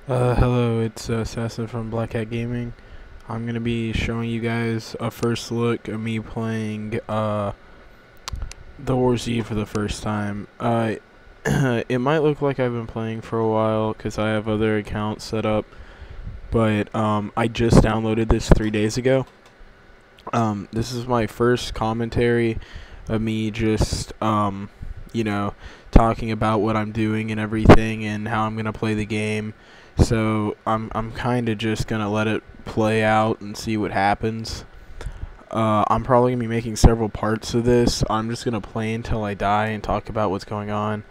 Hello, it's Sassa from Black Hat Gaming. I'm going to be showing you guys a first look of me playing the Warz for the first time. It might look like I've been playing for a while because I have other accounts set up, but I just downloaded this 3 days ago. This is my first commentary of me just, talking about what I'm doing and everything and how I'm going to play the game. So I'm kind of just going to let it play out and see what happens. I'm probably going to be making several parts of this. I'm just going to play until I die and talk about what's going on.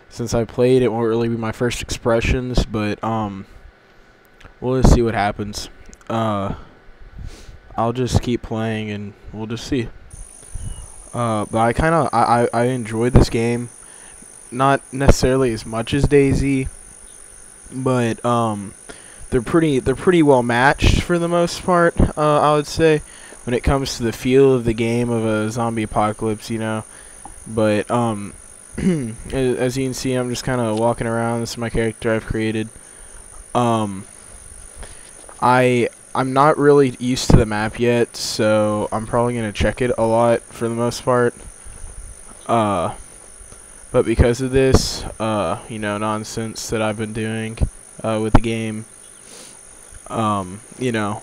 Since I played, it won't really be my first expressions, but we'll just see what happens. I'll just keep playing and we'll just see. But I enjoyed this game. Not necessarily as much as DayZ, but they're pretty well matched for the most part. I would say when it comes to the feel of the game of a zombie apocalypse, But as you can see, I'm just kind of walking around. This is my character I've created. I'm not really used to the map yet, so I'm probably gonna check it a lot for the most part. But because of this, nonsense that I've been doing with the game,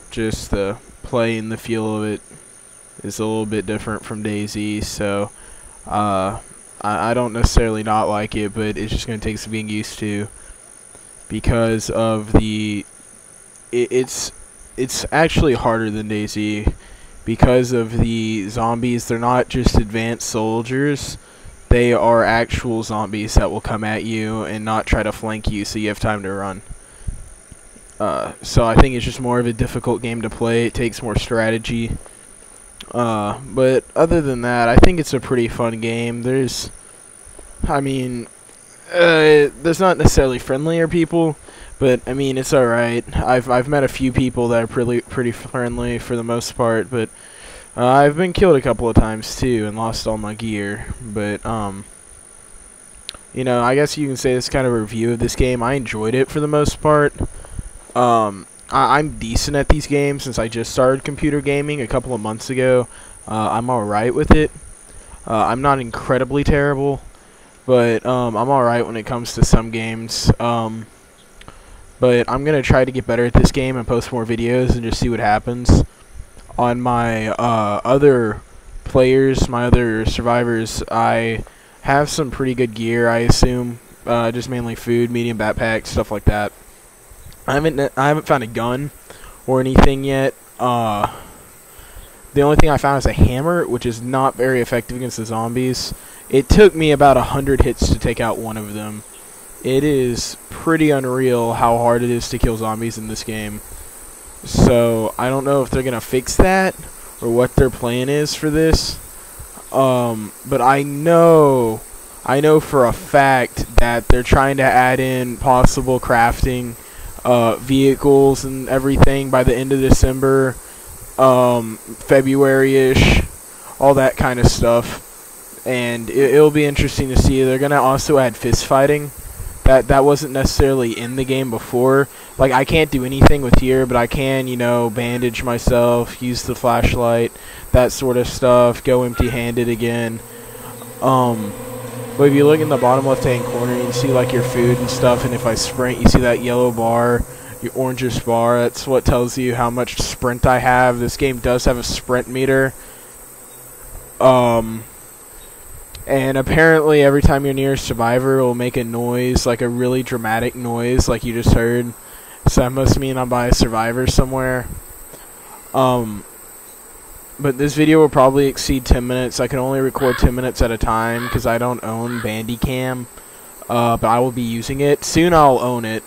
just the play and the feel of it is a little bit different from DayZ. So I don't necessarily not like it, but it's just gonna take some being used to because of it's actually harder than DayZ because of the zombies. They're not just advanced soldiers. They are actual zombies that will come at you and not try to flank you so you have time to run. So I think it's just more of a difficult game to play. It takes more strategy. But other than that, I think it's a pretty fun game. There's not necessarily friendlier people, but I mean it's alright. I've met a few people that are pretty friendly for the most part, but I've been killed a couple of times too and lost all my gear. But I guess you can say this kind of a review of this game. I enjoyed it for the most part. I'm decent at these games since I just started computer gaming a couple of months ago. I'm alright with it. I'm not incredibly terrible, but I'm alright when it comes to some games. But I'm going to try to get better at this game and post more videos and just see what happens. On my other players, my other survivors, I have some pretty good gear, I assume. Just mainly food, medium backpack, stuff like that. I haven't found a gun or anything yet. The only thing I found is a hammer, which is not very effective against the zombies. It took me about 100 hits to take out one of them. It is pretty unreal how hard it is to kill zombies in this game. So I don't know if they're gonna fix that or what their plan is for this. But I know for a fact that they're trying to add in possible crafting vehicles and everything by the end of December, February-ish, all that kind of stuff. And it'll be interesting to see. They're gonna also add fist fighting. That wasn't necessarily in the game before. Like, I can't do anything with here, but I can, bandage myself, use the flashlight, that sort of stuff, go empty-handed again. But if you look in the bottom left-hand corner, you can see, like, your food and stuff, and if I sprint, you see that yellow bar, your orangish bar. That's what tells you how much sprint I have. This game does have a sprint meter. And apparently every time you're near a survivor, it will make a noise, like a really dramatic noise, like you just heard. So that must mean I'm by a survivor somewhere. But this video will probably exceed 10 minutes. I can only record 10 minutes at a time because I don't own Bandicam. But I will be using it. Soon I'll own it.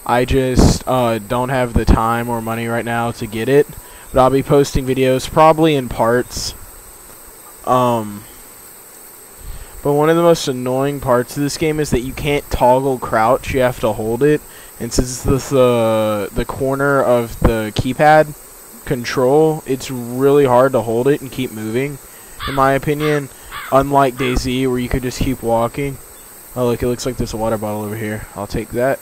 I just don't have the time or money right now to get it. But I'll be posting videos probably in parts. But one of the most annoying parts of this game is that you can't toggle crouch, you have to hold it. And since this the corner of the keypad control, it's really hard to hold it and keep moving, in my opinion. Unlike DayZ, where you could just keep walking. Oh, look, it looks like there's a water bottle over here. I'll take that.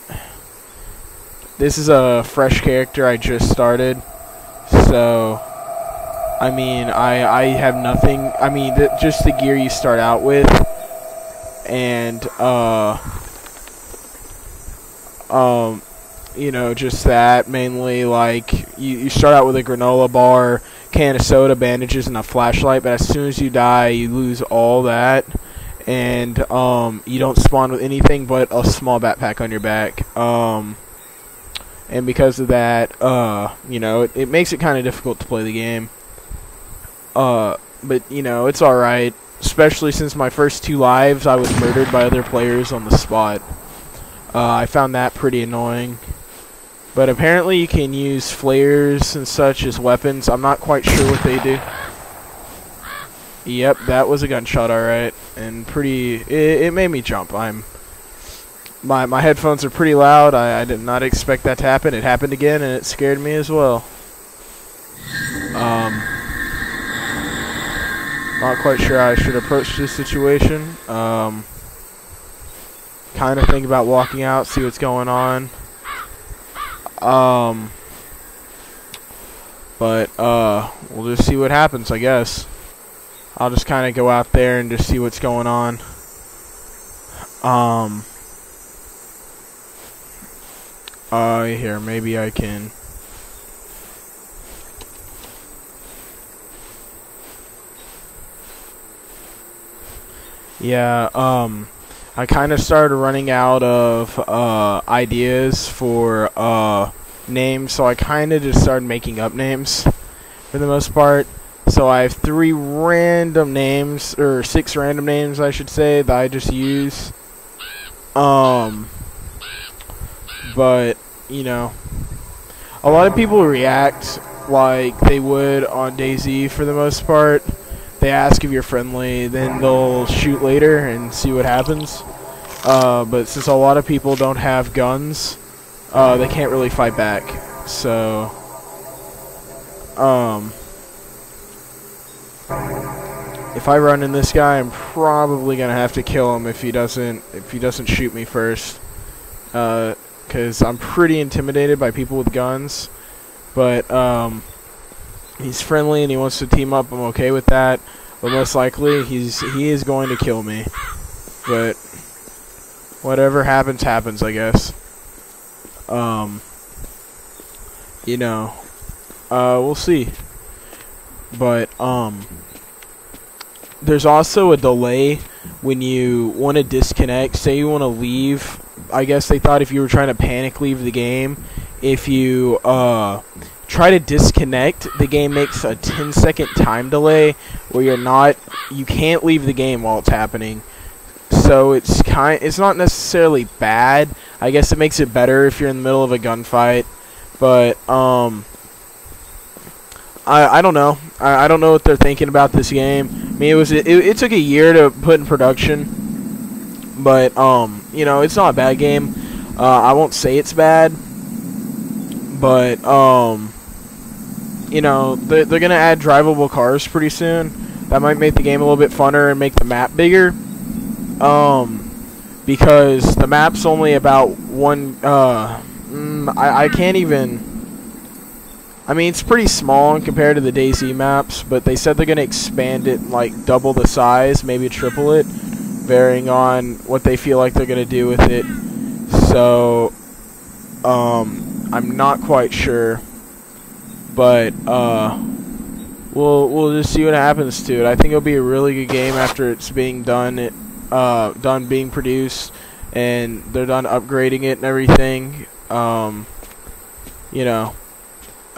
this is a fresh character I just started, so I mean I have nothing. I mean just the gear you start out with, and you know, just that mainly. Like you start out with a granola bar, can of soda, bandages, and a flashlight, but as soon as you die you lose all that, and you don't spawn with anything but a small backpack on your back, and because of that, you know, it makes it kind of difficult to play the game, but you know, it's alright, especially since my first 2 lives I was murdered by other players on the spot. I found that pretty annoying. But apparently you can use flares and such as weapons. I'm not quite sure what they do. Yep, that was a gunshot, alright. And it made me jump. My headphones are pretty loud. I did not expect that to happen. It happened again and it scared me as well. Not quite sure how I should approach this situation. Kind of think about walking out, see what's going on. But we'll just see what happens, I guess. I'll just kind of go out there and just see what's going on. Here, maybe I can. Yeah, I kind of started running out of ideas for names, so I kind of just started making up names for the most part. So I have 3 random names, or 6 random names I should say, that I just use. But, you know, a lot of people react like they would on DayZ for the most part. They ask if you're friendly, then they'll shoot later and see what happens. But since a lot of people don't have guns, they can't really fight back. So, if I run in this guy, I'm probably gonna have to kill him if he doesn't shoot me first. Because I'm pretty intimidated by people with guns. But he's friendly and he wants to team up. I'm okay with that. But most likely he is going to kill me. But whatever happens, happens, I guess. You know, we'll see. But there's also a delay when you want to disconnect. Say you want to leave. I guess they thought if you were trying to panic leave the game, if you try to disconnect, the game makes a 10-second time delay where you can't leave the game while it's happening. So it's not necessarily bad. I guess it makes it better if you're in the middle of a gunfight. But I don't know. I don't know what they're thinking about this game. I mean, it took a year to put in production, but you know, it's not a bad game. I won't say it's bad, but you know, they're gonna add drivable cars pretty soon. That might make the game a little bit funner and make the map bigger. Because the map's only about one. I can't even. I mean, it's pretty small compared to the DayZ maps, but they said they're going to expand it like double the size, maybe triple it, varying on what they feel like they're going to do with it. So, I'm not quite sure, but we'll just see what happens to it. I think it'll be a really good game after it's being done being produced, and they're done upgrading it and everything. You know.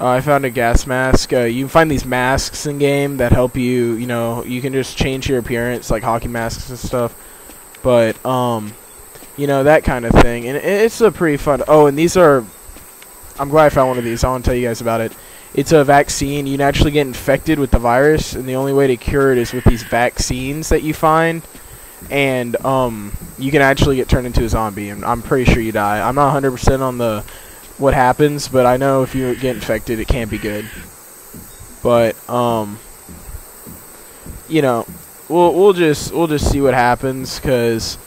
I found a gas mask. You can find these masks in game that help you. You know, you can just change your appearance, like hockey masks and stuff. But you know, that kind of thing, and it's a pretty fun. Oh, and these are. I'm glad I found one of these. I want to tell you guys about it. It's a vaccine. You can actually get infected with the virus, and the only way to cure it is with these vaccines that you find. And you can actually get turned into a zombie, and I'm pretty sure you die. I'm not 100% on what happens, but I know if you get infected, it can't be good. But you know, we'll just see what happens, because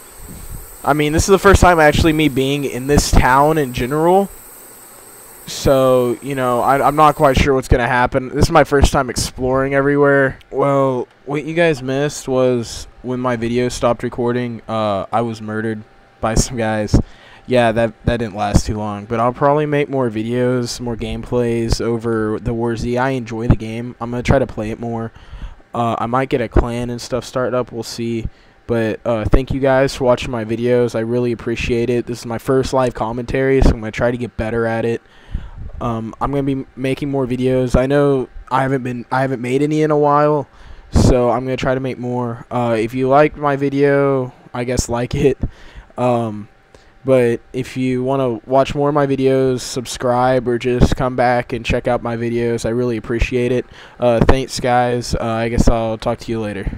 I mean, this is the first time actually me being in this town in general. So, you know, I'm not quite sure what's going to happen. This is my first time exploring everywhere. Well, what you guys missed was when my video stopped recording, I was murdered by some guys. Yeah, that didn't last too long. But I'll probably make more videos, more gameplays over the Warz. I enjoy the game. I'm going to try to play it more. I might get a clan and stuff started up. We'll see. But thank you guys for watching my videos. I really appreciate it. This is my first live commentary, so I'm going to try to get better at it. I'm going to be making more videos. I know I haven't made any in a while, so I'm going to try to make more. If you like my video, I guess like it. But if you want to watch more of my videos, subscribe or just come back and check out my videos. I really appreciate it. Thanks, guys. I guess I'll talk to you later.